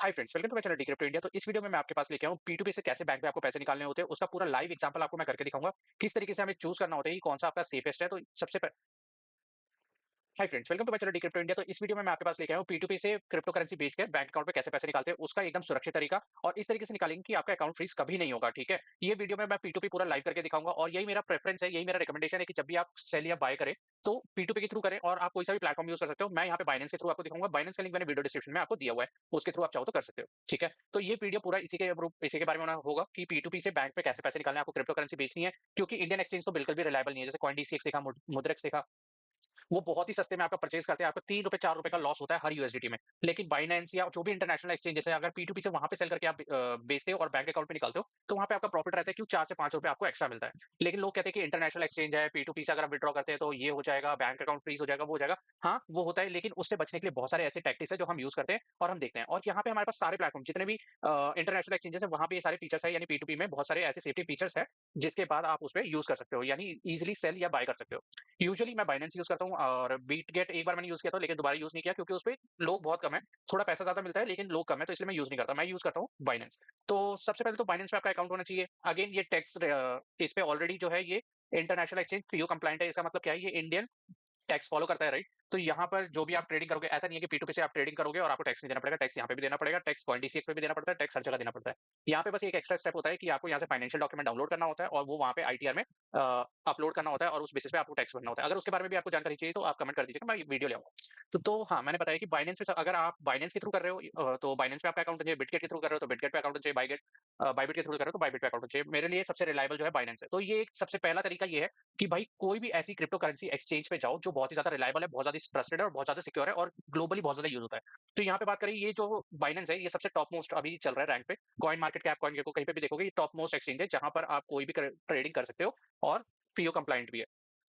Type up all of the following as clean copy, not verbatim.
Hi friends, welcome to my channel Decrypto India. तो इस video में मैं आपके पास लेके आया हूँ P2P से कैसे बैंक में आपको पैसे निकालने होते हैं, उसका पूरा लाइव एग्जांपल आपको मैं करके दिखाऊंगा। किस तरीके से हमें चूज करना होता है कि कौन सा आपका सेफेस्ट है। तो hi friends, welcome to my channel Decrypto India. तो इस वीडियो में मैं आपके पास लेके आया हूँ P2P से क्रिप्टो करेंसी बेच के बैंक अकाउंट में कैसे पैसे निकालते हैं, उसका एकदम सुरक्षित तरीका। और इस तरीके से निकालेंगे कि आपका अकाउंट फ्रीज कभी नहीं होगा। ठीक है, ये वीडियो में मैं P2P पूरा लाइव करके दिखाऊंगा और यही मेरा प्रेफरेंस है, यही मेरा रिकमेंडेशन है कि जब भी आप सेल या बाय करें तो P2P के थ्रू करें। और आप कोई सा भी प्लेटफॉर्म यूज कर सकते हो। मैं यहाँ पे बाइनेंस के थ्रू आपको दिखाऊंगा। बाइनेंस का लिंक मैंने वीडियो डिस्क्रिप्शन में आपको दिया हुआ है, उसके थ्रू आप चाहो तो कर सकते हो। ठीक है, तो ये वीडियो पूरा इसी के बारे में होगा कि P2P से बैंक में कैसे पैसे निकालने हैं, आपको क्रिप्टो करेंसी बेचनी है। क्योंकि इंडियन एक्सचेंज तो बिल्कुल भी रिलायबल नहीं है। जैसे CoinDCX देखा, मुद्रेक्स देखा, वो बहुत ही सस्ते में आपका परचेज करते हैं। आपको ₹3 ₹4 का लॉस होता है हर यूएसडीटी में। लेकिन बाइनेंस या जो भी इंटरनेशनल एक्सचेंज, जैसे अगर P2P से वहां पे सेल करके आप बेचते हो और बैंक अकाउंट में निकालते हो, तो वहां पे आपका प्रॉफिट रहता है। क्यों? ₹4 से ₹5 आपको एक्स्ट्रा मिलता है। लेकिन लोग कहते हैं कि इंटरनेशनल एक्सचेंज है, P2P से अगर आप विड्रॉ करते हैं तो ये हो जाएगा, बैंक अकाउंट फ्रीज हो जाएगा, वो हो जाएगा। हाँ, वो होता है, लेकिन उससे बचने के लिए बहुत सारे ऐसे टैक्टिक्स है जो हम यूज करते हैं और हम देखते हैं। और यहाँ पे हमारे पास सारे प्लेटफॉर्म जितने भी इंटरनेशनल एक्सचेंजेस है, वहां पे ये सारे फीचर्स है। यानी P2P में बहुत सारे ऐसे सेफ्टी फीचर्स है जिसके बाद आप उस पर यूज कर सकते हो, यानी इजिली सेल या बाय कर सकते हो। यूजुअली मैं बाइनेंस यूज करता हूँ और बीटगेट एक बार मैंने यूज किया था, लेकिन दोबारा यूज नहीं किया क्योंकि उसपे लोग बहुत कम है। थोड़ा पैसा ज्यादा मिलता है लेकिन लोग कम है, तो इसलिए मैं यूज नहीं करता। मैं यूज करता हूँ बाइनेंस। तो सबसे पहले तो बाइनेंस पे आपका अकाउंट होना चाहिए। अगेन ये टैक्स इस पे ऑलरेडी जो है ये इंटरनेशनल एक्सचेंज पीओ कंप्लाइंट है। इसका मतलब क्या है? ये इंडियन टैक्स फॉलो करता है, राइट? तो यहाँ पर जो भी आप ट्रेडिंग करोगे, ऐसा नहीं है कि P2P से आप ट्रेडिंग करोगे और आपको टैक्स नहीं देना पड़ेगा। टैक्स यहाँ पे भी देना पड़ेगा, टैक्स CoinDCX पे भी देना पड़ता है, टैक्स हर जगह देना पड़ता है। यहाँ पे बस एक एक्स्ट्रा स्टेप होता है कि आपको यहाँ से फाइनेंशियल डॉक्यूमेंट डाउनलोड करना होता है और वो वहाँ पे आईटीआर में अपलोड करना होता है और उस बेसिस पे आपको टैक्स भरना होता है। अगर उसके बारे में भी आपको जानकारी चाहिए तो आप कमेंट कर दीजिएगा, मैं वीडियो ले आऊंगा। तो हाँ, मैंने बताया कि बाइनेंस पे अगर आप बाइनेंस के थ्रू कर रहे हो तो बाइनेंस पे आपका अकाउंट चाहिए। बिटगेट के थ्रू कर रहे हो तो बिटगेट पे अकाउंट चाहिए। बाइबिट के थ्रू कर रहे हो तो बाइबिट पे अकाउंट चाहिए। मेरे लिए सबसे रिलायबल जो है बाइनेंस है। तो ये एक सबसे पहला तरीका ये है कि भाई कोई भी ऐसी क्रिप्टो करेंसी एक्सचेंज पे जाओ जो बहुत ही ज्यादा रिलायबल है, बहुत ज्यादा ट्रस्टेड है और बहुत ज्यादा सिक्योर है और ग्लोबली बहुत ज्यादा यूज होता है। तो यहाँ पे बात करें, ये जो बाइनेंस है ये सबसे टॉप मोस्ट अभी चल रहा है रैंक पे। कॉइन मार्केट कैप, कॉइन को कहीं पे भी देखोगे, ये टॉप मोस्ट एक्सचेंज है जहां पर आप कोई भी ट्रेडिंग कर सकते हो और पीओ कंप्लाइंट भी है,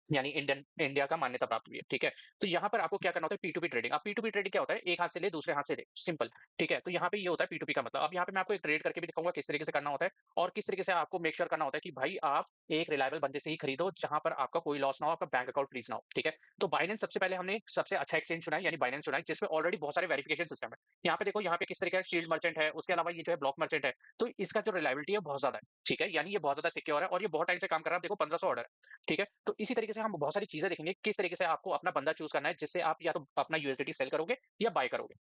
यानी इंडिया का मान्यता प्राप्त भी है। ठीक है, तो यहाँ पर आपको क्या करना होता है? P2P trading. अब P2P ट्रेडिंग क्या होता है? एक हाथ से ले दूसरे हाथ से दे, सिंपल। ठीक है, तो यहाँ पे ये होता है P2P का मतलब। अब यहाँ पे मैं आपको एक ट्रेड करके भी दिखाऊंगा किस तरीके से करना होता है और किस तरीके से आपको मेक श्योर करना होता है कि भाई आप एक रिलायबल बंदे से ही खरीदो जहां पर आपका कोई लॉस ना हो, आपका बैंक अकाउंट फ्रीज ना हो। ठीक है, तो बाइनेंस सबसे पहले हमने सबसे अच्छा एक्सचेंज चुना है, यानी बाइनेंस चुना है, जिसमें ऑलरेडी बहुत सारे वेरिफिकेशन सिस्टम है। यहाँ पे देखो, यहाँ पे किस तरीके का शील्ड मर्चेंट है, उसके अलावा ये जो है ब्लॉक मर्चेंट है। तो इसका जो रिलायबिलिटी है बहुत ज्यादा है। ठीक है, यानी ये बहुत ज्यादा सिक्योर है और ये बहुत टाइम से काम कर रहा है। आप देखो 1500 ऑर्डर है। ठीक है, तो इसी तरीके से हम बहुत सारी चीजें देखेंगे किस तरीके से आपको अपना बंदा चूज करना है जिससे आप या तो अपना यूएसडीटी सेल करोगे या बाय करोगे।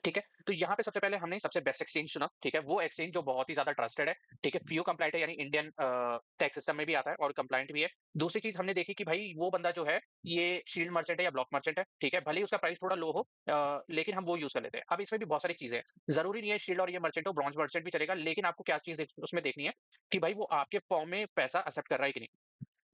ठीक है, तो यहाँ पे सबसे पहले हमने सबसे बेस्ट एक्सचेंज चुना। ठीक है, वो एक्सचेंज जो बहुत ही ज्यादा ट्रस्टेड है। ठीक है, पीओ कंप्लाइंट है, यानी इंडियन टैक्स सिस्टम में भी आता है और कंप्लाइंट भी है। दूसरी चीज हमने देखी कि भाई वो बंदा जो है ये शील्ड मर्चेंट है या ब्लॉक मर्चेंट है। ठीक है, भले ही उसका प्राइस थोड़ा लो हो, लेकिन हम वो यूज कर लेते हैं। अब इसमें भी बहुत सारी चीजें हैं, जरूरी नहीं है शील्ड और ये मर्चेंट हो, ब्रॉन्ज मर्चेंट भी चलेगा। लेकिन आपको क्या चीज उसमें देखनी है कि भाई वो आपके फॉर्म में पैसा एक्सेप्ट कर रहा है कि नहीं,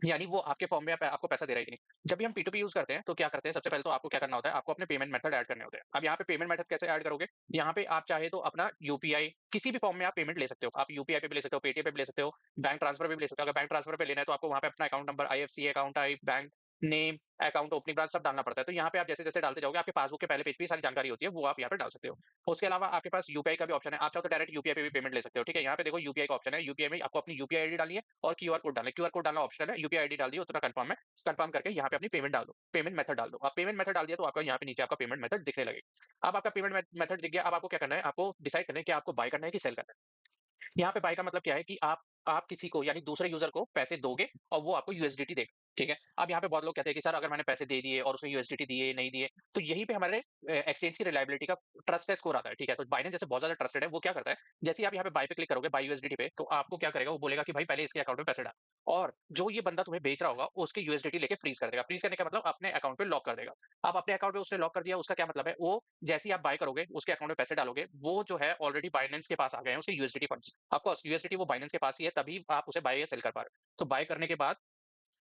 यानी वो आपके फॉर्म में आपको पैसा दे रहा है कि नहीं। जब भी हम P2P यूज करते हैं तो क्या करते हैं? सबसे पहले तो आपको क्या करना होता है? आपको अपने पेमेंट मेथड ऐड करने होते हैं। अब यहाँ पे पेमेंट मेथड कैसे ऐड करोगे? यहाँ पे आप चाहे तो अपना यूपीआई किसी भी फॉर्म में आप पेमेंट ले सकते हो। आप यूपीआई पे भी ले सकते हो, पेटीएम पे भी ले सकते हो, बैंक ट्रांसफर पे भी ले सकते हो। अगर बैंक ट्रांसफर पे लेना है तो आपको वहाँ पे अपना account number, IFC account type, bank name, account opening branch सब डालना पड़ता है। तो यहाँ पे आप जैसे जैसे डालते जाओगे, आपके पासबुक के पहले पेज पे सारी जानकारी होती है, वो आप यहाँ पे डाल सकते हो। उसके अलावा आपके पास यूपीआई का भी ऑप्शन है। आप चाहो तो डायरेक्ट यूपीआई पे भी पेमेंट ले सकते हो। ठीक है, यहाँ पे देखो यूपीआई का ऑप्शन है। यूपीआई में आपको अपनी यूपीआई आईडी डालनी है और क्यूआर कोड डालना है। क्यूआर कोड डालना ऑप्शनल है, यूपीआई आईडी डाल दी, उतना कंफर्म है। कंफर्म करके यहाँ पे अपनी पेमेंट डाल दो, पेमेंट मेथड डाल दो। आप पेमेंट मेथड डाल दिया तो आपका यहाँ पे नीचे आपका पेमेंट मेथड दिखने लगेगा। अब आपका पेमेंट मेथड दिख गया। अब आपको क्या करना है? आपको डिसाइड करना है कि आपको बाय करना है कि सेल करना है। यहाँ पे बाय का मतलब क्या है कि आप किसी को, यानी दूसरे यूजर को पैसे दोगे और वो आपको यूएसडीटी देगा। ठीक है, अब यहाँ पे बहुत लोग कहते हैं कि सर अगर मैंने पैसे दे दिए और उसने यूएसडीटी दिए नहीं दिए, तो यहीं पे हमारे एक्सचेंज की रिलायबिलिटी का ट्रस्ट का स्कोर आता है। ठीक है, तो बाइनेंस जैसे बहुत ज्यादा ट्रस्टेड है, वो क्या करता है? जैसे ही आप यहाँ पे बाय पे क्लिक करोगे, बाय यूएसडीटी पे, तो आपको क्या करेगा? वो बोलेगा कि भाई पहले इसके अकाउंट में पैसे डाल, और जो ये बंदा तुम्हें बेच रहा होगा उसके यूएसडीटी लेके फ्रीज कर देगा। फ्रीज करने का मतलब अपने अकाउंट पे लॉक कर देगा। अब अपने अकाउंट पे उसने लॉक कर दिया, उसका क्या मतलब है? वो जैसे ही आप बाय करोगे, उसके अकाउंट में पैसे डालोगे, वो जो है ऑलरेडी बाइनेंस के पास आ गए हैं, उसके यूएसडीटी फंड्स। ऑफकोर्स यूएसडीटी वो बाइनेंस के पास ही है, तभी आप उसे बाय या सेल कर पा रहे हो। तो बाय करने के बाद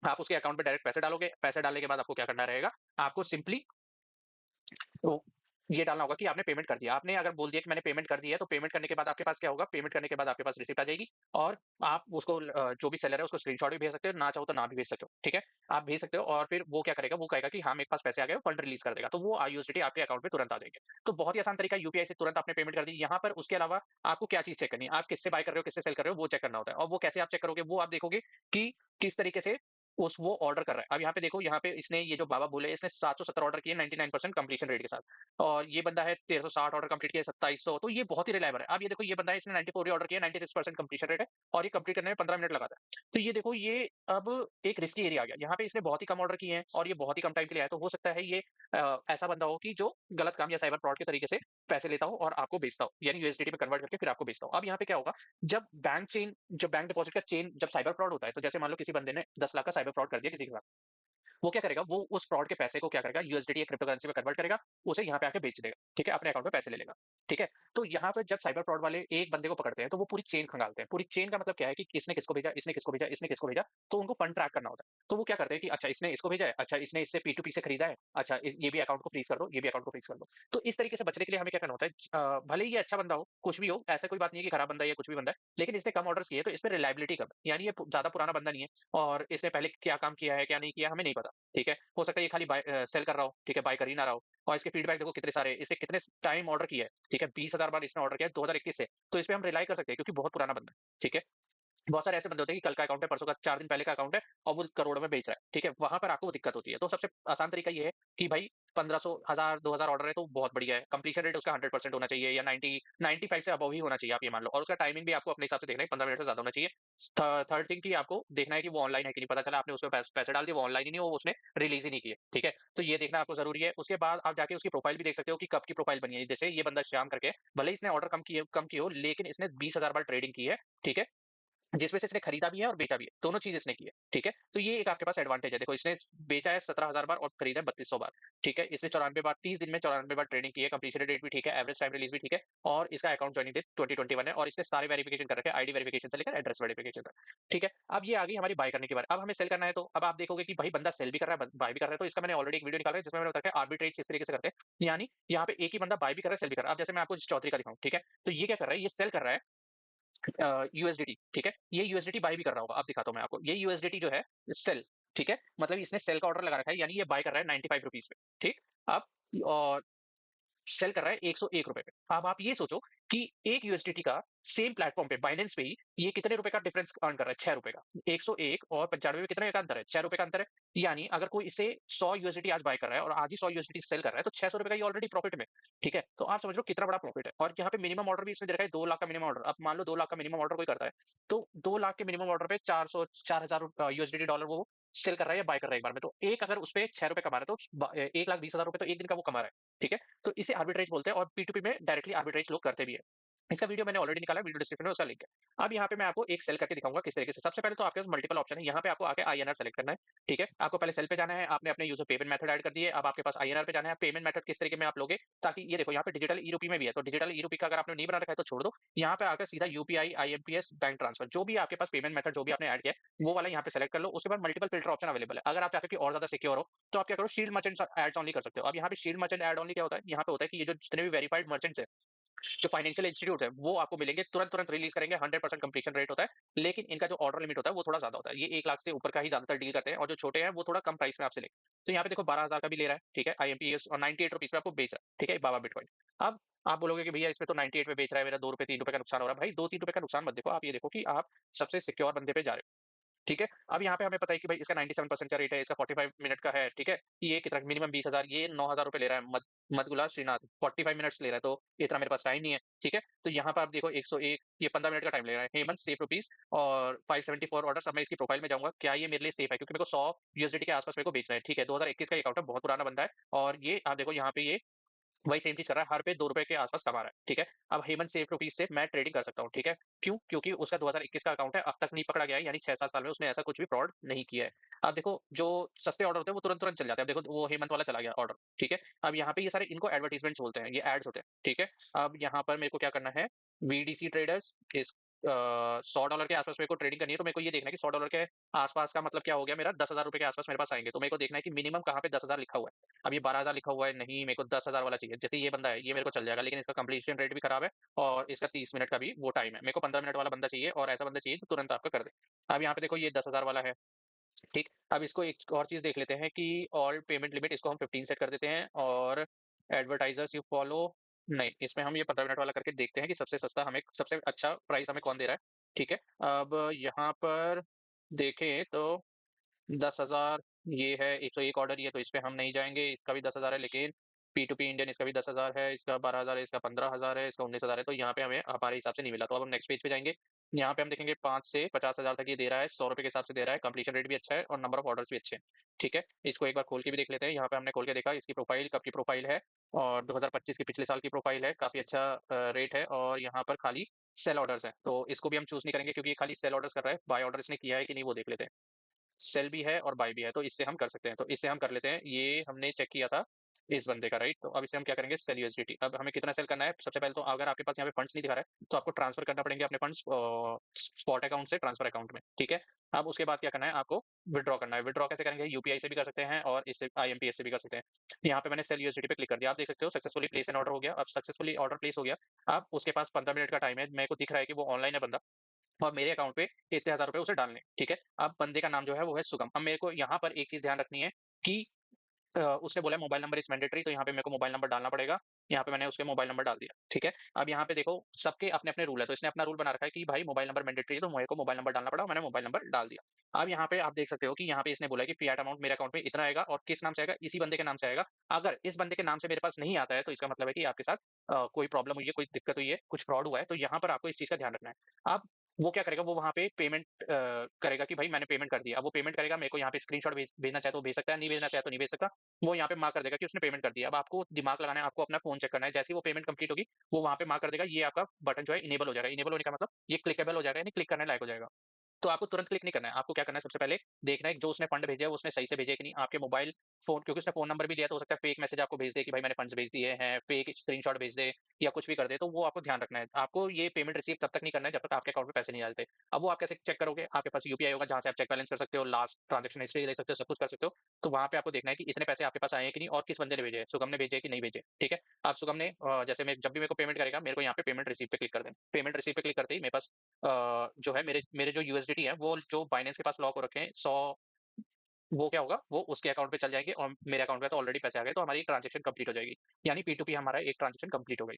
आप उसके अकाउंट पे डायरेक्ट पैसे डालोगे। पैसे डालने के बाद आपको क्या करना रहेगा? आपको सिंपली तो ये डालना होगा कि आपने पेमेंट कर दिया। आपने अगर बोल दिया कि मैंने पेमेंट कर दी है, तो पेमेंट करने के बाद आपके पास क्या होगा? पेमेंट करने के बाद आपके पास रिसिप्ट आ जाएगी और आप उसको जो भी सेलर है उसको स्क्रीनशॉट भी भेज सकते हो, ना चाहो तो ना भी भेज सकते हो। ठीक है, आप भेज सकते हो और फिर वो क्या करेगा? वो कहेगा कि हाँ मेरे पास पैसे आ गए, फंड रिलीज कर देगा। तो वो यूएसडीटी आपके अकाउंट में तुरंत आ जाएंगे। तो बहुत ही आसान तरीका, यूपीआई से तुरंत आपने पेमेंट कर दी। यहाँ पर उसके अलावा आपको क्या चीज चेक करनी है? आप किससे बाय कर रहे हो, किससे सेल कर रहे हो, वो चेक करना होता है। और वो कैसे आप चेक करोगे? वो आप देखोगे कि किस तरीके से उस वो ऑर्डर कर रहा है। अब यहाँ पे देखो, यहाँ पे इसने ये जो बाबा बोले, इसने 770 ऑर्डर किए 99% कंप्लीशन रेट के साथ, और ये बंदा है 1360 ऑर्डर कंप्लीट किए 2700, तो ये बहुत ही रिलायबल है। अब ये देखो, ये बंदा है, इसने 94 ऑर्डर किया, 96% कंप्लीशन रेट है, और ये कंप्लीट करने में 15 मिनट लगाता है। तो ये देखो, ये अब एक रिस्की एरिया आ गया। यहाँ पे इसने बहुत ही कम ऑर्डर किए हैं और ये बहुत ही कम टाइम के लिए आया, तो हो सकता है ये ऐसा बंदा हो कि जो गलत काम या साइबर फ्रॉड के तरीके से पैसे लेता हो और आपको बेचता हो, यानी यूएसडीटी में कन्वर्ट करके फिर आपको बेचता हो। अब यहाँ पे क्या होगा, जब बैंक डिपॉजिट का चेन, जब साइबर फ्रॉड होता है, तो जैसे मान लो किसी बंदे ने 10 लाख का साइबर फ्रॉड कर दिया किसी के साथ, वो क्या करेगा, वो उस फ्रॉड के पैसे को क्या करेगा, यूएसडीटी या क्रिप्टो करेंसी में कन्वर्ट करेगा, उसे यहाँ पे आके बेच देगा, ठीक है, अपने अकाउंट में पैसे ले लेगा, ठीक है। तो यहाँ पे जब साइबर फ्रॉड वाले एक बंदे को पकड़ते हैं, तो वो पूरी चेन खंगालते हैं। पूरी चेन का मतलब क्या है कि किसने किसको भेजा, इसने किसको भेजा, इसने किसको भेजा, तो उनको फंड ट्रैक करना होता है। तो वो क्या करते हैं कि अच्छा, इसने इसको भेजा है, अच्छा इसने इससे P2P से खरीदा है, अच्छा ये भी अकाउंट को फ्रीज कर दो, ये भी अकाउंट को फ्रीज कर दो। तो इस तरीके से बचने के लिए हमें क्या करना होता है, भले ही ये अच्छा बंदा हो, कुछ भी हो, ऐसा कोई बात नहीं है कि खराब बंदा है या कुछ भी बंदा है, लेकिन इसने कम ऑर्डर्स किए, तो इसमें रिलायबिलिटी कम है, यानी ये ज्यादा पुराना बंदा नहीं है, और इसने पहले क्या काम किया है क्या नहीं किया हमें नहीं पता, ठीक है। हो सकता है ये खाली सेल कर रहा हो, ठीक है, बाय कर ही ना रहा हो। और इसके फीडबैक देखो कितने सारे, इसे कितने टाइम ऑर्डर किया है, ठीक है, 20,000 बार इसने ऑर्डर किया है 2021 से, तो इस पे हम रिलाई कर सकते हैं क्योंकि बहुत पुराना बंदा है, ठीक है। बहुत सारे ऐसे बंदे होते हैं कि कल का अकाउंट है, परसों का, 4 दिन पहले का अकाउंट है, और वो करोड़ों में बेच रहा है, ठीक है, वहां पर आपको वो दिक्कत होती है। तो सबसे आसान तरीका ये है कि भाई 1500, 1000, 2000 ऑर्डर है तो बहुत बढ़िया है, कंप्लीशन रेट उसका 100% होना चाहिए, या 95 से अबव ही होना चाहिए, आप ये मान लो, और उसका टाइमिंग भी आपको अपने हिसाब से देखना है, 15 मिनट से ज्यादा होना चाहिए। थर्ड थिंग की आपको देखना है कि वो ऑनलाइन है कि नहीं, पता चला आपने उसमें पैसे डाल दिए, वो ऑनलाइन ही नहीं हो, वो उसने रिलीज ही नहीं किए, ठीक है। तो ये देखना आपको जरूरी है। उसके बाद आप जाके उसकी प्रोफाइल भी देख सकते हो कि कब की प्रोफाइल बनी है। जैसे ये बंदा श्याम करके, भले ही इसने ऑर्डर कम की हो, लेकिन इसने 20,000 बार ट्रेडिंग की है, ठीक है, जिसमें से इसने खरीदा भी है और बेचा भी है, दोनों चीज इसने की है, ठीक है। तो ये एक आपके पास एडवांटेज है। देखो, इसने बेचा है 17,000 बार और खरीदा है 3200 बार, ठीक है। इसने 94 बार, 30 दिन में 94 बार ट्रेडिंग की है, कंप्लीशन रेट भी ठीक है, एवरेज टाइम रिलीज भी ठीक है, और इसका अकाउंट ज्वाइनिंग डेट 2021 है, और इसने सारे वेरिफिकेशन कर रखे हैं, आईडी वेरिफिकेशन से लेकर एड्रेस वेरिफिकेशन तक, ठीक है। अब ये आ गई हमारी बाय करने की बात। अब हमें सेल करना है, तो अब आप देखोगे कि भाई बंदा सेल भी कर रहा है, बाय भी कर रहा है, तो इसका मैंने ऑलरेडी एक वीडियो निकाला है जिसमें मैंने बताया आर्बिट्रेज किस तरीके से करते हैं, यानी यहाँ पे एक ही बंदा बाय भी कर रहा है, सेल भी कर रहा है। अब जैसे मैं आपको चौधरी का दिखाऊं, ठीक है, तो ये क्या कर रहा है, ये सेल कर रहा है यूएसडीटी, ठीक है, ये यूएसडीटी बाय भी कर रहा होगा। अब दिखाता हूँ मैं आपको, ये यूएसडीटी जो है सेल, ठीक है, मतलब इसने सेल का ऑर्डर लगा रखा है, यानी ये बाय कर रहा है 95 रुपीज पे, ठीक। अब और सेल कर रहा है 101 रुपए पे। अब आप ये सोचो कि एक यूएसडीटी का सेम प्लेटफॉर्म पे, बाइनेंस पे ही, ये कितने रुपए का डिफरेंस अर्न कर रहा है, 6 रुपए का। 101 और 95 में कितने का अंतर है, 6 रुपए का अंतर है। यानी अगर कोई इसे 100 यूएसडीटी आज बाय कर रहा है और आज ही 100 यूएसडीटी सेल कर रहा है, तो 600 रुपए का ये ऑलरेडी प्रॉफिट में, ठीक है। तो आप समझ लो कितना बड़ा प्रॉफिट है। और यहाँ पे मिनिमम ऑर्डर भी इसने दे रखा है, 2 लाख का मिनिमम ऑर्डर। अब मान लो 2 लाख का मिनिमम ऑर्डर कोई करता है, तो 2 लाख के मिनिमम ऑर्डर पे 400, 4000 यूएसडीटी डॉलर वो सेल कर रहा है या बाय कर रहा है एक बार में। तो एक अगर उस पे 6 रुपए कमा रहा है, तो 1,20,000 रुपए तो एक दिन का वो कमा रहा है, ठीक है। तो इसे आर्बिट्रेज बोलते हैं, और पी2पी में डायरेक्टली आर्बिट्रेज लोग करते भी है। इसका वीडियो मैंने ऑलरेडी निकाला है, वीडियो डिस्क्रिप्शन में उसका लिंक है। अब यहाँ पे मैं आपको एक सेल करके दिखाऊंगा किस तरीके से। सबसे पहले तो आपके पास मल्टीपल ऑप्शन है, यहाँ पे आपको आके आईएनआर सेलेक्ट करना है, ठीक है। आपको पहले सेल पे जाना है, आपने अपने यूजर पेमेंट मेथड ऐड कर दिए, अब आपके पास आईएनआर पे जाना है। पेमेंट मेथड किस तरीके में आप लोगे, ताकि ये देखो यहाँ पे डिजिटल ई रूपी में भी है, तो डिजिटल ई रूपी का अगर आपने नहीं बना रखा है तो छोड़ दो। यहाँ पे आकर सीधा यूपीआई, आईएमपीएस, बैंक ट्रांसफर, जो भी आपके पास पेमेंट मेथड जो भी आपने ऐड किया है, वो वाला यहाँ पे सेलेक्ट कर लो। उसके बाद मल्टीपल फिल्टर ऑप्शन अवेलेबल है। अगर आप चाहते हो कि और ज्यादा सिक्योर हो, तो आप क्या करो, शील्ड मर्चेंट एड्स ऑनली कर सकते हो। अब यहाँ पे शील्ड मर्चेंट एड ऑनली क्या होता है, यहाँ पे होता है कि ये जो जितने भी वेरीफाइड मर्चेंट्स है, जो फाइनेंशियल इंस्टीट्यूट है, वो आपको मिलेंगे, तुरंत तुरंत रिलीज करेंगे, 100% कंप्लीशन रेट होता है। लेकिन इनका जो ऑर्डर लिमिट होता है वो थोड़ा ज्यादा होता है, ये 1 लाख से ऊपर का ही ज्यादातर डील करते हैं, और जो छोटे हैं वो थोड़ा कम प्राइस में आपसे लेंगे। तो यहाँ पे देखो 12,000 का भी ले रहा है, ठीक है, आईएमपीएस, और 98 रुपीज पे आपको बेच रहा है, ठीक है, बाबा बिटकॉइन। अब आप बोलोगे कि भैया इसमें तो 98 पे बेच रहा है, मेरा 2 रुपए 3 रुपए का नुकसान हो रहा है। भाई 2-3 रुपए का नुकसान मत देखो, आप ये देखो कि आप सबसे सिक्योर बंदे पे जा रहे हो, ठीक है। अब यहाँ पे हमें पता है कि भाई इसका 97% का रेट है, इसका 45 मिनट का है, ठीक है। ये कितना, मिनिमम 20,000, ये 9,000 रुपए ले रहा है। मधुला श्रीनाथ 45 मिनट्स ले रहा है, तो इतना मेरे पास टाइम नहीं है, ठीक है। तो यहाँ पर आप देखो 101, ये 15 मिनट का टाइम ले रहा है। हेमंत सेफ रुपीज और 574 ऑर्डर। अब मैं इसकी प्रोफाइल में जाऊंगा, क्या ये मेरे लिए सेफ है, क्योंकि मेरे को 100 यूएसडीटी के आसपास मेरे को बेचना है, ठीक है। 2021 का अकाउंट है, बहुत पुराना बंदा है, और ये आप देखो यहाँ पे ये वही सेम चीज कर रहा है, हर पे 2 रुपए के आसपास कमा रहा है, ठीक है। अब हेमंत सेफ रुपीज से मैं ट्रेडिंग कर सकता हूँ, ठीक है। क्यों, क्योंकि उसका 2021 का अकाउंट है, अब तक नहीं पकड़ा गया है, यानी 6-7 साल में उसने ऐसा कुछ भी फ्रॉड नहीं किया है। अब देखो, जो सस्ते ऑर्डर होते हैं वो तुरंत तुरंत चल जाते हैं। अब देखो वो हेमंत वाला चला गया ऑर्डर, ठीक है। अब यहाँ पे ये सारे, इनको एडवर्टीजमेंट्स बोलते हैं, ये एड्स होते हैं, ठीक है। अब यहाँ पर मेरे को क्या करना है, वीडीसी ट्रेडर्स इस $100 के आसपास मेरे को ट्रेडिंग करनी है, तो मेरे को ये देखना है कि $100 के आसपास का मतलब क्या हो गया, मेरा 10,000 रुपए के आसपास मेरे पास आएंगे। तो मेरे को देखना है कि मिनिमम कहाँ पे 10,000 लिखा हुआ है। अब ये 12,000 लिखा हुआ है, नहीं, मेरे को 10,000 वाला चाहिए। जैसे ये बंदा है, ये मेरे को चल जाएगा, लेकिन इसका कंप्लीशन रेट भी खराब है, और इसका 30 मिनट का भी वो टाइम है। मेरे को 15 मिनट वाला बंदा चाहिए, और ऐसा बंदा चाहिए जो तुरंत आपका कर दे। अब यहाँ पे देखो ये 10,000 वाला है, ठीक। अब इसको एक और चीज देख लेते हैं कि ऑल पेमेंट लिमिट, इसको हम 15 सेट कर देते हैं, और एडवर्टाइजर्स यू फॉलो, नहीं, इसमें हम ये 15 मिनट वाला करके देखते हैं कि सबसे सस्ता हमें, सबसे अच्छा प्राइस हमें कौन दे रहा है, ठीक है। अब यहाँ पर देखें तो 10,000 ये है, 101 ऑर्डर, ये तो इस पे हम नहीं जाएँगे, इसका भी 10,000 है, लेकिन P2P इंडियन इसका भी 10,000 है, इसका 12,000 है, इसका 15,000 है, इसका 19,000 है, तो यहाँ पे हमें हमारे हिसाब से नहीं मिला। तो अब हम नेक्स्ट पेज पे जाएँगे, यहाँ पे हम देखेंगे 5 से 50,000 तक ये दे रहा है, ₹100 के हिसाब से दे रहा है, कंप्लीशन रेट भी अच्छा है और नंबर ऑफ ऑर्डर्स भी अच्छे हैं, ठीक है? इसको एक बार खोल के भी देख लेते हैं, यहाँ पे हमने खोल के देखा, इसकी प्रोफाइल कब की प्रोफाइल है और 2025 की पिछले साल की प्रोफाइल है, काफ़ी अच्छा रेट है और यहाँ पर खाली सेल ऑर्डर्स हैं, तो इसको भी हम चूज़ नहीं करेंगे क्योंकि ये खाली सेल ऑर्डर्स कर रहा है, बाय ऑर्डर इसने किया है कि नहीं वो देख लेते हैं। सेल भी है और बाय भी है, तो इससे हम कर सकते हैं। तो इससे हम कर लेते हैं। ये हमने चेक किया था इस बंदे का, राइट? तो अब इसे हम क्या करेंगे, सेल यूएसडीटी। अब हमें कितना सेल करना है? सबसे पहले तो अगर आपके पास यहाँ पे फंड्स नहीं दिखा रहा है, तो आपको ट्रांसफर करना पड़ेंगे अपने फंड्स स्पॉट अकाउंट से ट्रांसफर अकाउंट में, ठीक है? अब उसके बाद क्या करना है आपको? विथड्रॉ करना है। विथड्रॉ कैसे करेंगे? यूपीआई से भी कर सकते हैं और इससे आईएमपीएस से भी कर सकते हैं। यहाँ पे मैंने सेल यूएसडीटी पे क्लिक कर दिया। आप देख सकते हो सक्सेसफुली प्लेस एन ऑर्डर हो गया। अब सक्सेसफुली ऑर्डर प्लेस हो गया। अब उसके पास 15 मिनट का टाइम है। मेरे को दिख रहा है कि वो ऑनलाइन है बंदा और मेरे अकाउंट पे इतने हज़ार रुपए उसे डालने हैं, ठीक है? अब बंदे का नाम जो है वो है सुगम। अब मेरे को यहाँ पर एक चीज़ ध्यान रखनी है कि उसने बोला मोबाइल नंबर इज़ मैंडेटरी, तो यहाँ पे मेरे को मोबाइल नंबर डालना पड़ेगा। यहाँ पे मैंने उसके मोबाइल नंबर डाल दिया, ठीक है? अब यहाँ पे देखो सबके अपने-अपने रूल है, तो इसने अपना रूल बना रखा है कि भाई मोबाइल नंबर मैंडेटरी है, तो मेरे को मोबाइल नंबर डालना पड़ा, मैंने मोबाइल नंबर डाल दिया। अब यहाँ पे आप देख सकते हो कि यहाँ पे इसने बोला है कि फिएट अमाउंट मेरे अकाउंट में इतना आएगा और किस नाम से आएगा? इसी बंदे के नाम से आएगा। अगर इस बंदे के नाम से मेरे पास नहीं आता है, तो इसका मतलब है कि आपके साथ कोई प्रॉब्लम हुई है, कोई दिक्कत हुई है, कुछ फ्रॉड हुआ है, तो यहाँ पर आपको इस चीज़ का ध्यान रखना है। अब वो क्या करेगा, वो वहाँ पे पेमेंट करेगा कि भाई मैंने पेमेंट कर दिया। अब वो पेमेंट करेगा, मेरे को यहाँ पे स्क्रीनशॉट भेजना चाहे तो भेज सकता है, नहीं भेजना चाहे तो नहीं भेज सकता। वो यहाँ पे मार्क कर देगा कि उसने पेमेंट कर दिया। अब आपको दिमाग लगाना है, आपको अपना फ़ोन चेक करना है। जैसे ही वो पेमेंट कंप्लीट होगी, वो वहाँ पे मार्क कर देगा, ये आपका बटन जो है इनेबल हो जाएगा। इनेबल होने का मतलब ये क्लिकेबल हो जाएगा, यानी क्लिक करने लायक हो जाएगा। तो आपको तुरंत क्लिक नहीं करना है। आपको क्या करना है, सबसे पहले देखना है जो उसने फंड भेजे है, वो उसने सही से भेजे है कि नहीं। आपके मोबाइल फ़ोन, क्योंकि उसने फ़ोन नंबर भी दिया, तो हो सकता है फेक मैसेज आपको भेज दे कि भाई मैंने फंड्स भेज दिए हैं, फेक स्क्रीनशॉट भेज दे या कुछ भी कर दे, तो वो आपको ध्यान रखना है। आपको ये पेमेंट रिसीव तब तक नहीं करना है जब तक आपके अकाउंट में पैसे नहीं डालते। अब वो आप कैसे चेक करोगे? आपके पास यूपीआई होगा जहाँ से आप चेक बैलेंस कर सकते हो, लास्ट ट्रांज़ैक्शन हिस्ट्री देख सकते हो, सब कुछ कर सकते हो। तो वहाँ पे आपको देखना है कि इतने पैसे आपके पास आए हैं कि नहीं और किस बंदे ने भेजे हैं, सुगम ने भेजे हैं कि नहीं भेजे, ठीक है? आप सुगम ने जैसे मैं जब भी मेरे को पेमेंट करेगा, मेरे को यहाँ पे पेमेंट रिसीव पे क्लिक कर देना। पेमेंट रिसीव पे क्लिक करते ही मेरे पास जो है मेरे मेरे जो यूएसडीटी है वो जो बाइनेंस के पास लॉक हो रखे हैं 100, वो क्या होगा, वो उसके अकाउंट पे चल जाएंगे और मेरे अकाउंट में तो ऑलरेडी पैसे आ गए, तो हमारी एक ट्रांजेक्शन कंप्लीट हो जाएगी। यानी पी2पी हमारा एक ट्रांजेक्शन कंप्लीट हो गई।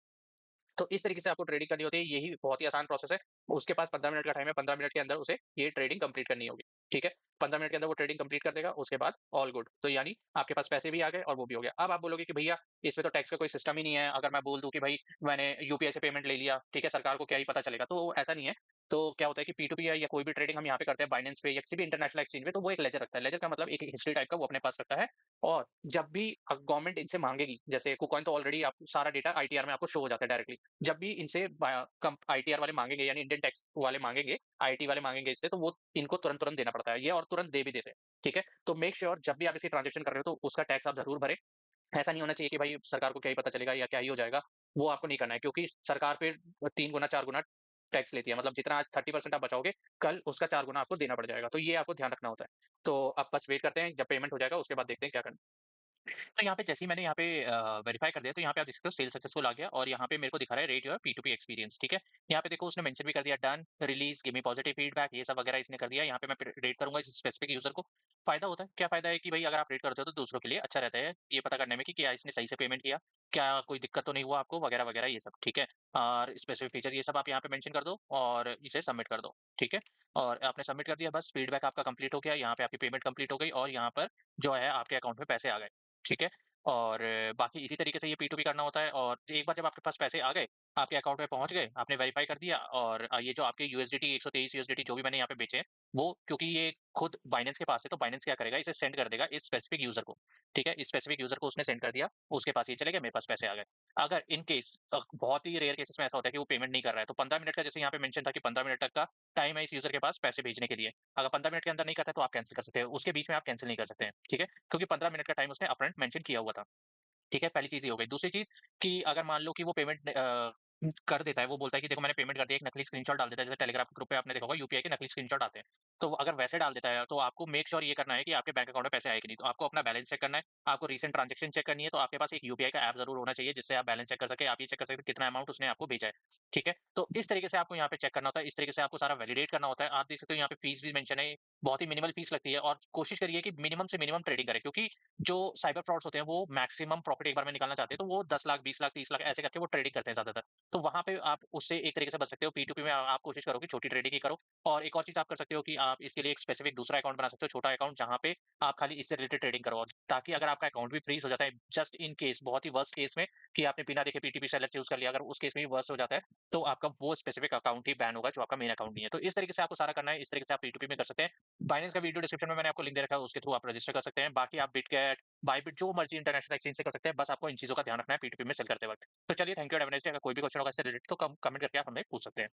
तो इस तरीके से आपको ट्रेडिंग करनी होती है, यही बहुत ही आसान प्रोसेस है। उसके पास 15 मिनट का टाइम है, 15 मिनट के अंदर उसे ये ट्रेडिंग कंप्लीट करनी होगी, ठीक है? 15 मिनट के अंदर वो ट्रेडिंग कंप्लीट कर देगा, उसके बाद ऑल गुड। तो यानी आपके पास पैसे भी आ गए और वो भी हो गया। अब आप बोलोगे कि भैया इसमें तो टैक्स का कोई सिस्टम ही नहीं है, अगर मैं बोल दूं कि भाई मैंने यूपीआई से पेमेंट ले लिया, ठीक है, सरकार को क्या ही पता चलेगा? तो ऐसा नहीं है। तो क्या होता है कि पी2पी या कोई भी ट्रेडिंग हम यहाँ पे करते हैं बाइनेंस पे या किसी भी इंटरनेशनल एक्सचेंज पे, तो वो एक लेजर रखता है। लेजर का मतलब एक हिस्ट्री टाइप का वो अपने पास रखता है और जब भी गवर्नमेंट इनसे मांगेगी, जैसे कुकॉइन तो ऑलरेडी आप सारा डेटा आईटीआर में आपको शो हो जाता है डायरेक्टली। जब भी इनसे आईटीआर वाले मांगेंगे, यानी इंडियन टैक्स वाले मांगेंगे, आईटी वाले मांगेंगे इससे, तो वो इनको तुरंत तुरंत देना पड़ता है ये, और तुरंत दे भी देते हैं, ठीक है? तो मेक श्योर जब भी आप इसी ट्रांजेक्शन कर रहे हो तो उसका टैक्स आप जरूर भरें। ऐसा नहीं होना चाहिए कि भाई सरकार को क्या ही पता चलेगा या क्या ही हो जाएगा। वो आपको नहीं करना है, क्योंकि सरकार फिर 3 गुना 4 गुना टैक्स लेती है। मतलब जितना आज 30% आप बचाओगे, कल उसका 4 गुना आपको देना पड़ जाएगा, तो ये आपको ध्यान रखना होता है। तो अब बस वेट करते हैं, जब पेमेंट हो जाएगा उसके बाद देखते हैं क्या करना है। तो यहाँ पे जैसे ही मैंने यहाँ पे वेरीफाई कर दिया, तो यहाँ पे आप देख सकते हो सेल सक्सेसफुल आ गया और यहाँ पे मेरे को दिखा रहा है रेट योर पी2पी एक्सपीरियंस, ठीक है? यहाँ पे देखो उसने मेंशन भी कर दिया done, release, give me positive feedback, ये सब वगैरह इसने कर दिया। यहाँ पे मैं रेट करूंगा इस स्पेसिफिक यूजर को। फायदा होता है, क्या फायदा है कि भाई अगर आप रेट करते हो तो दूसरों के लिए अच्छा रहता है ये पता करने में कि क्या इसने सही से पेमेंट किया, क्या कोई दिक्कत तो नहीं हुआ आपको, वगैरह वगैरह ये सब, ठीक है? और स्पेसिफिक फीचर ये सब आप यहाँ पे मेंशन कर दो और इसे सबमिट कर दो, ठीक है? और आपने सबमिट कर दिया, बस फीडबैक आपका कंप्लीट हो गया, यहाँ पे आपकी पेमेंट कंप्लीट हो गई और यहाँ पर जो है आपके अकाउंट में पैसे आ गए, ठीक है? और बाकी इसी तरीके से ये पी2पी करना होता है और एक बार जब आपके पास पैसे आ गए, आपके अकाउंट में पहुँच गए, आपने वेरीफ़ाई कर दिया और ये जो आपके यूएसडीटी 123 यूएसडीटी जो भी मैंने यहाँ पे बेचे हैं, वो क्योंकि ये खुद बाइनेंस के पास है, तो बाइनेंस क्या करेगा, इसे सेंड कर देगा इस स्पेसिफिक यूज़र को, ठीक है? इस स्पेसिफिक यूज़र को उसने सेंड कर दिया, उसके पास ये चले गए, मेरे पास पैसे आ गए। अगर इन केस बहुत ही रेयर केसेस में ऐसा होता है कि वो पेमेंट नहीं कर रहा है, तो 15 मिनट का जैसे यहाँ पे मेंशन था कि 15 मिनट तक का टाइम है इस यूज़र के पास पैसे भेजने के लिए। अगर 15 मिनट के अंदर नहीं करता है, तो आप कैंसल कर सकते हैं। उसके बीच में आप कैंसल नहीं कर सकते हैं, ठीक है? क्योंकि 15 मिनट का टाइम उसने अपफ्रंट मेंशन किया हुआ था। ठीक है, पहली चीज़ ये हो गई। दूसरी चीज़ कि अगर मान लो कि वो पेमेंट कर देता है, वो बोलता है कि देखो मैंने पेमेंट कर दिया, एक नकली स्क्रीनशॉट डाल देता है, जैसे टेलीग्राम ग्रुप पे आपने देखा होगा यूपीआई के नकली स्क्रीनशॉट आते हैं। तो वो अगर वैसे डाल देता है, तो आपको मेक श्योर ये करना है कि आपके बैंक अकाउंट में पैसे आए कि नहीं। तो आपको अपना बैलेंस चेक करना है, आपको रीसेंट ट्रांज़ैक्शन चेक करनी है, तो आपके पास एक यूपीआई का ऐप ज़रूर होना चाहिए, जिससे आप बैलेंस चेक कर सकें, आप ये चेक कर सकते हैं कितना अमाउंट उसने आपको भेजा है, ठीक है? तो इस तरीके से आपको यहाँ पे चेक करना होता है, इस तरीके से आपको सारा वैलिडेट करना होता है। आप देख सकते हो यहाँ पे फीस भी मेंशन है, बहुत ही मिनिमल फीस लगती है और कोशिश करिए कि मिनिमम से मिनिमम ट्रेडिंग करें, क्योंकि जो साइबर फ्रॉड्स होते हैं वो मैक्सिमम प्रॉफिट एक बार में निकालना चाहते हैं, तो वो 10 लाख, 20 लाख, 30 लाख ऐसे करके वो ट्रेडिंग करते हैं ज़्यादातर। तो वहाँ पे आप उससे एक तरीके से बच सकते हो। पी2पी में आप कोशिश करो कि छोटी ट्रेडिंग ही करो और एक और चीज़ आप कर सकते हो कि आप इसके लिए एक स्पेसिफिक दूसरा अकाउंट बना सकते हो, छोटा अकाउंट जहाँ पे आप खाली इससे रिलेटेड ट्रेडिंग करो। ताकि अगर आपका अकाउंट भी फ्रीज़ हो जाता है जस्ट इन केस बहुत ही वर्स्ट केस में कि आपने बिना देखे पीटीपी सेलर यूज़ कर लिया, अगर उस केस में भी वर्स्ट हो जाता है, तो आपका वो स्पेसिफिक अकाउंट ही बैन होगा जो आपका मेन अकाउंट नहीं है। तो इस तरीके से आपको सारा करना है, इस तरीके से आप पी2पी में कर सकते हैं। बाइनेंस का वीडियो डिस्क्रिप्शन में मैंने आपको लिंक दे रखा है, उसके थ्रू आप रजिस्टर कर सकते हैं। बाकी आप बिटगेट, बायबिट जो मर्ज़ी इंटरनेशनल एक्सचेंज से कर सकते हैं, बस आपको इन चीज़ों का ध्यान रखना है पीटूपी में सेल करते वक़्त। तो चलिए thank you, have a nice day. अगर कोई भी क्वेश्चन होगा इससे रिलेटेड तो कमेंट करके आप हमें पूछ सकते हैं।